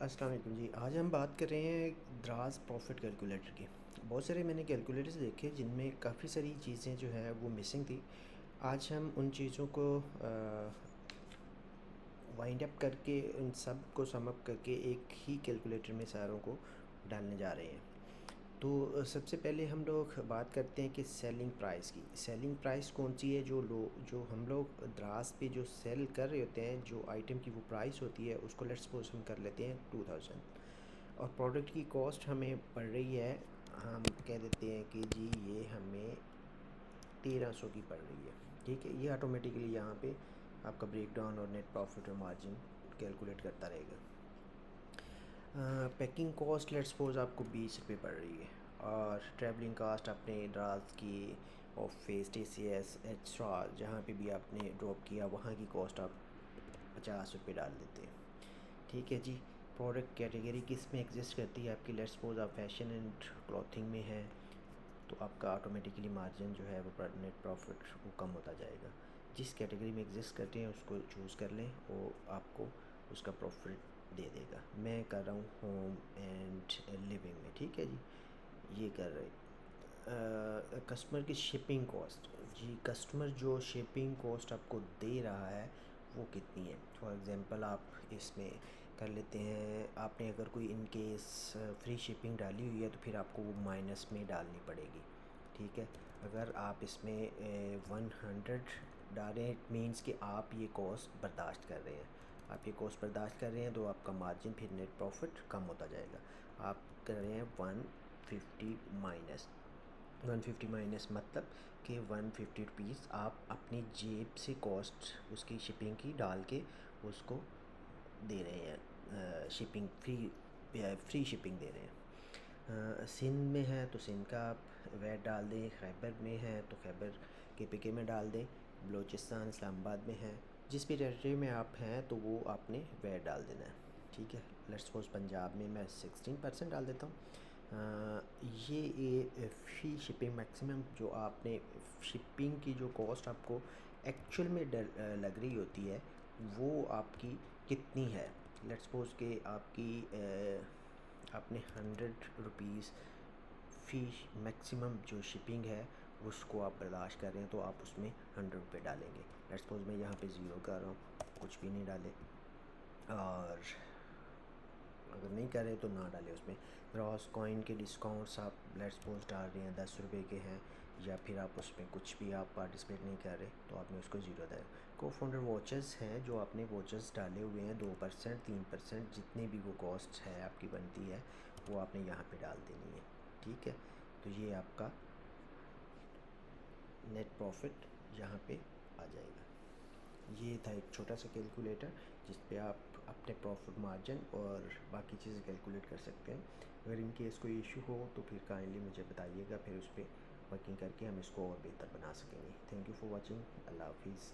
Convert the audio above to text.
अस्सलाम वालेकुम जी। आज हम बात कर रहे हैं द्राज़ प्रॉफिट कैलकुलेटर की। बहुत सारे मैंने कैलकुलेटर्स देखे जिनमें काफ़ी सारी चीज़ें जो है वो मिसिंग थी। आज हम उन चीज़ों को वाइंड अप करके उन सब को सम अप करके एक ही कैलकुलेटर में सारों को डालने जा रहे हैं। तो सबसे पहले हम लोग बात करते हैं कि सेलिंग प्राइस की। सेलिंग प्राइस कौन सी है जो हम लोग द्रास पे जो सेल कर रहे होते हैं, जो आइटम की वो प्राइस होती है, उसको लेट्स सपोज हम कर लेते हैं 2000 और प्रोडक्ट की कॉस्ट हमें पड़ रही है, हम कह देते हैं कि जी ये हमें 1300 की पड़ रही है। ठीक है, ये ऑटोमेटिकली यहाँ पे आपका ब्रेक डाउन और नेट प्रॉफिट और मार्जिन कैलकुलेट करता रहेगा। पैकिंग कॉस्ट लेट्स सपोज आपको 20 रुपये पड़ रही है और ट्रैवलिंग कास्ट अपने ड्रास की ऑफिस TCS एक्स्ट्रा जहाँ पे भी आपने ड्रॉप किया वहाँ की कॉस्ट आप 50 रुपये डाल देते हैं। ठीक है जी। प्रोडक्ट कैटेगरी किस में एग्जिस्ट करती है आपकी, लेट्स सपोज आप फैशन एंड क्लॉथिंग में है तो आपका ऑटोमेटिकली मार्जिन जो है वो नेट प्रॉफिट वो कम होता जाएगा। जिस कैटेगरी में एग्जिस्ट करते हैं उसको चूज़ कर लें, वो आपको उसका प्रॉफिट दे देगा। मैं कर रहा हूँ होम एंड लिविंग में। ठीक है जी, ये कर रहे कस्टमर की शिपिंग कॉस्ट। जी, कस्टमर जो शिपिंग कॉस्ट आपको दे रहा है वो कितनी है। फॉर एग्ज़ाम्पल आप इसमें कर लेते हैं, आपने अगर कोई इन केस फ्री शिपिंग डाली हुई है तो फिर आपको वो माइनस में डालनी पड़ेगी। ठीक है, अगर आप इसमें 100 डालें इट मीन्स कि आप ये कॉस्ट बर्दाश्त कर रहे हैं। आप ये कॉस्ट बर्दाश्त कर रहे हैं तो आपका मार्जिन फिर नेट प्रॉफिट कम होता जाएगा। आप कर रहे हैं 150 माइनस मतलब कि 150 रुपीज़ आप अपनी जेब से कॉस्ट उसकी शिपिंग की डाल के उसको दे रहे हैं, शिपिंग फ्री शिपिंग दे रहे हैं। सिंध में है तो सिंध का आप वैट डाल दें, खैबर में है तो खैबर KPK में डाल दें, बलूचिस्तान इस्लामाबाद में है, जिस भी टेरिटरी में आप हैं तो वो आपने वैट डाल देना है। ठीक है, लेट्स सपोज पंजाब में मैं 16% डाल देता हूँ। ये फ़ी शिपिंग मैक्सिमम जो आपने शिपिंग की जो कॉस्ट आपको एक्चुअल में लग रही होती है वो आपकी कितनी है। लेट्स सपोज के आपकी आपने 100 रुपीज़ फ़ी मैक्सिमम जो शिपिंग है उसको आप बर्दाश्त कर रहे हैं तो आप उसमें 100 रुपये डालेंगे। लेट्स सपोज मैं यहाँ पे ज़ीरो कर रहा हूँ, कुछ भी नहीं डाले, और अगर नहीं कर रहे तो ना डालें उसमें। ग्रॉस कॉइन के डिस्काउंट्स आप लेट्स सपोज डाल रहे हैं 10 रुपये के हैं, या फिर आप उसमें कुछ भी आप पार्टिसिपेट नहीं कर रहे तो आपने उसको ज़ीरो दिया। को फाउंडर वॉचेस हैं जो आपने वॉचेस डाले हुए हैं 2% 3% जितनी भी वो कॉस्ट है आपकी बनती है वो आपने यहाँ पे डाल देनी है। ठीक है, तो ये आपका नेट प्रॉफिट यहाँ पे आ जाएगा। ये था एक छोटा सा कैलकुलेटर जिस पे आप अपने प्रॉफिट मार्जिन और बाकी चीज़ें कैलकुलेट कर सकते हैं। अगर इन केस कोई इशू हो तो फिर काइंडली मुझे बताइएगा, फिर उस पर वर्किंग करके हम इसको और बेहतर बना सकेंगे। Thank you for watching. अल्लाह हाफिज़।